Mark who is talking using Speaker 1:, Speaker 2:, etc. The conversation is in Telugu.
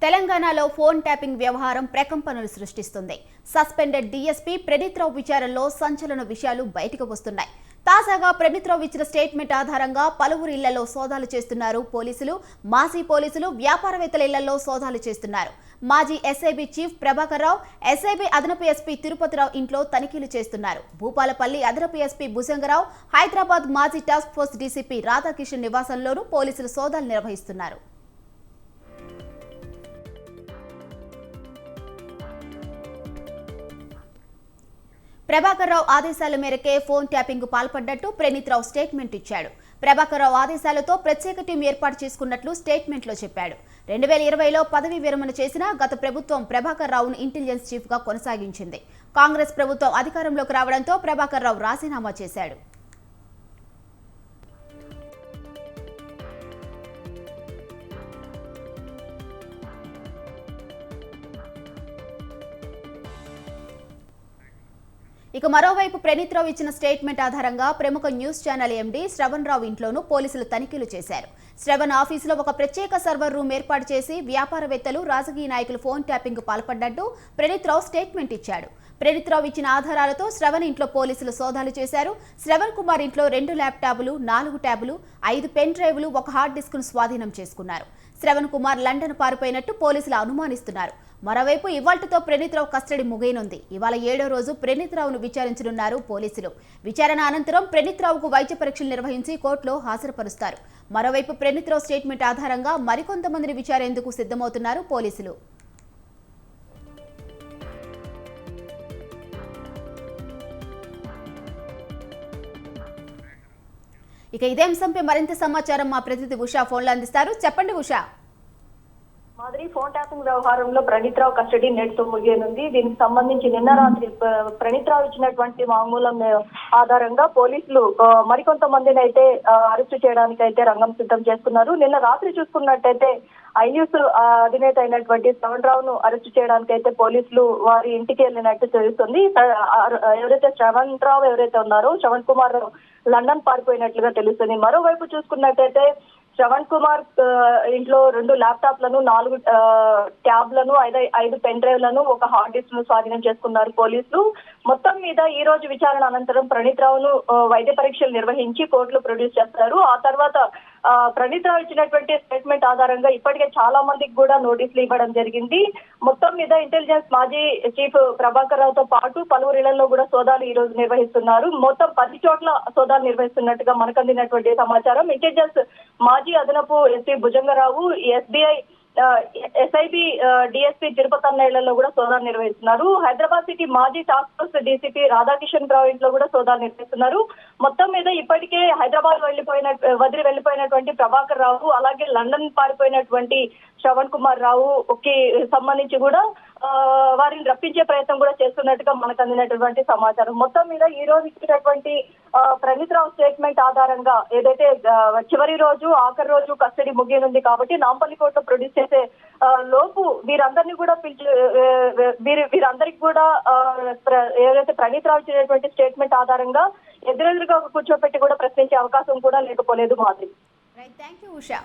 Speaker 1: తెలంగాణలో ఫోన్ ట్యాపింగ్ వ్యవహారం ప్రకంపనలు సృష్టిస్తుంది. సస్పెండెడ్ డీఎస్పీ ప్రణీత్ రావు విచారణలో సంచలన విషయాలు బయటకు వస్తున్నాయి. తాజాగా ప్రణీత్ రావు ఇచ్చిన స్టేట్మెంట్ ఆధారంగా పలువురు ఇళ్లలో సోదాలు చేస్తున్నారు పోలీసులు. మాజీ పోలీసులు వ్యాపారవేత్తల ఇళ్లలో సోదాలు చేస్తున్నారు. మాజీ SIB chief Prabhakar Rao, SIB అదనపు ఎస్పీ తిరుపతిరావు ఇంట్లో తనిఖీలు చేస్తున్నారు. భూపాలపల్లి అదనపు ఎస్పీ భుజంగరావు, హైదరాబాద్ మాజీ టాస్క్ ఫోర్స్ డీసీపీ రాధాకిషన్ నివాసంలోనూ పోలీసులు సోదాలు నిర్వహిస్తున్నారు. ప్రభాకర్ రావు ఆదేశాల మేరకే ఫోన్ ట్యాపింగ్ పాల్పడ్డట్టు ప్రణీత్ రావు స్టేట్మెంట్ ఇచ్చాడు. ప్రభాకర్ రావు ఆదేశాలతో ప్రత్యేక టీం ఏర్పాటు చేసుకున్నట్లు స్టేట్మెంట్లో చెప్పాడు. 2020లో పదవీ విరమణ చేసిన గత ప్రభుత్వం ప్రభాకర్ రావును ఇంటెలిజెన్స్ చీఫ్ గా కొనసాగించింది. కాంగ్రెస్ ప్రభుత్వం అధికారంలోకి రావడంతో ప్రభాకర్ రావు రాజీనామా చేశాడు. ఇక మరోవైపు ప్రణీత్ రావు ఇచ్చిన స్టేట్మెంట్ ఆధారంగా ప్రముఖ న్యూస్ ఛానల్ ఎండీ శ్రవణ్ రావు ఇంట్లోనూ పోలీసులు తనిఖీలు చేశారు. శ్రవణ్ ఆఫీసులో ఒక ప్రత్యేక సర్వర్ రూమ్ ఏర్పాటు చేసి వ్యాపారవేత్తలు, రాజకీయ నాయకులు ఫోన్ ట్యాపింగ్ పాల్పడ్డట్టు ప్రణీత్ రావు స్టేట్మెంట్ ఇచ్చాడు. ప్రణీత్ రావు ఇచ్చిన ఆధారాలతో శ్రవణ్ ఇంట్లో పోలీసులు సోదాలు చేశారు. శ్రవణ్ కుమార్ ఇంట్లో 2 ల్యాప్టాప్లు, 4 ట్యాబులు, 5 పెన్ డ్రైవ్లు, 1 హార్డ్ డిస్క్ను స్వాధీనం చేసుకున్నారు. శ్రవణ్ కుమార్ లండన్ పారిపోయినట్టు పోలీసులు అనుమానిస్తున్నారు. మరోవైపు ఇవాల్టితో ప్రణీత్ రావు కస్టడీ ముగియనుంది. ఇవాళ 7వ రోజు ప్రణీత్ రావును విచారించనున్నారు పోలీసులు. విచారణ అనంతరం ప్రణీత్ రావుకు వైద్య పరీక్షలు నిర్వహించి కోర్టులో హాజరుపరుస్తారు. మరోవైపు ప్రణీత్ రావు స్టేట్మెంట్ ఆధారంగా మరికొంతమందిని విచారేందుకు సిద్ధమవుతున్నారు పోలీసులు. ఇక ఇదే అంశంపై మరింత సమాచారం మా ప్రతినిధి ఉషా ఫోన్లో అందిస్తారు. చెప్పండి ఉషా.
Speaker 2: మాదిరి ఫోన్ ట్యాపింగ్ వ్యవహారంలో ప్రణీత్ రావు కస్టడీ నేటితో ముగియనుంది. దీనికి సంబంధించి నిన్న రాత్రి ప్రణీత్ రావు ఇచ్చినటువంటి వాంగ్మూలం ఆధారంగా పోలీసులు మరికొంతమందిని అయితే అరెస్టు చేయడానికి అయితే రంగం సిద్ధం చేసుకున్నారు. నిన్న రాత్రి చూసుకున్నట్టయితే ఐన్యూస్ అధినేత అయినటువంటి శ్రవణ్ రావును అరెస్టు చేయడానికి అయితే పోలీసులు వారి ఇంటికి వెళ్ళినట్టు తెలుస్తుంది. ఎవరైతే శ్రవణ్ రావు ఎవరైతే ఉన్నారో శ్రవణ్ కుమార్ లండన్ పారిపోయినట్లుగా తెలుస్తుంది. మరోవైపు చూసుకున్నట్టయితే శ్రవణ్ కుమార్ ఇంట్లో 2 ల్యాప్టాప్లను, 4 ట్యాబ్లను, 5 పెన్ డ్రైవ్లను, 1 హార్డ్ డిస్క్ ను స్వాధీనం చేసుకున్నారు పోలీసులు. మొత్తం మీద ఈ రోజు విచారణ అనంతరం ప్రణీత్ రావును వైద్య పరీక్షలు నిర్వహించి కోర్టులో ప్రొడ్యూస్ చేస్తారు. ఆ తర్వాత ప్రణీత్ రావు ఇచ్చినటువంటి స్టేట్మెంట్ ఆధారంగా ఇప్పటికే చాలా మందికి కూడా నోటీసులు ఇవ్వడం జరిగింది. మొత్తం మీద ఇంటెలిజెన్స్ మాజీ చీఫ్ ప్రభాకర్ రావుతో పాటు పలువురు ఇళ్లలో కూడా సోదాలు ఈ రోజు నిర్వహిస్తున్నారు. మొత్తం 10 చోట్ల సోదాలు నిర్వహిస్తున్నట్టుగా మనకు అందినటువంటి సమాచారం. ఇంటెలిజెన్స్ మాజీ అదనపు SP Bhujanga Rao, SIB DSP Tirupati ఇళ్లలో కూడా సోదాలు నిర్వహిస్తున్నారు. హైదరాబాద్ సిటీ మాజీ టాస్క్ ఫోర్స్ డీసీపీ రాధాకిషన్ రావు ఇంట్లో కూడా సోదాలు నిర్వహిస్తున్నారు. మొత్తం మీద ఇప్పటికే హైదరాబాద్ వదిలి వెళ్లిపోయినటువంటి ప్రభాకర్ రావు, అలాగే లండన్ పారిపోయినటువంటి శ్రవణ్ కుమార్ రావుకి సంబంధించి కూడా వారిని రప్పించే ప్రయత్నం కూడా చేస్తున్నట్టుగా మనకు అందినటువంటి సమాచారం. మొత్తం మీద ఈ రోజు ఇచ్చినటువంటి ప్రణీత్ రావు స్టేట్మెంట్ ఆధారంగా ఏదైతే చివరి రోజు, ఆఖరి రోజు కస్టడీ ముగియనుంది కాబట్టి నాంపల్లి కోర్టులో ప్రొడ్యూస్ చేసే లోపు వీరందరినీ కూడా వీరందరికి కూడా ఏదైతే ప్రణీత్ రావు ఇచ్చినటువంటి స్టేట్మెంట్ ఆధారంగా ఎదురెదురుగా కూర్చోపెట్టి కూడా ప్రశ్నించే అవకాశం కూడా లేకపోలేదు. మాదిరి.
Speaker 1: Thank you Usha.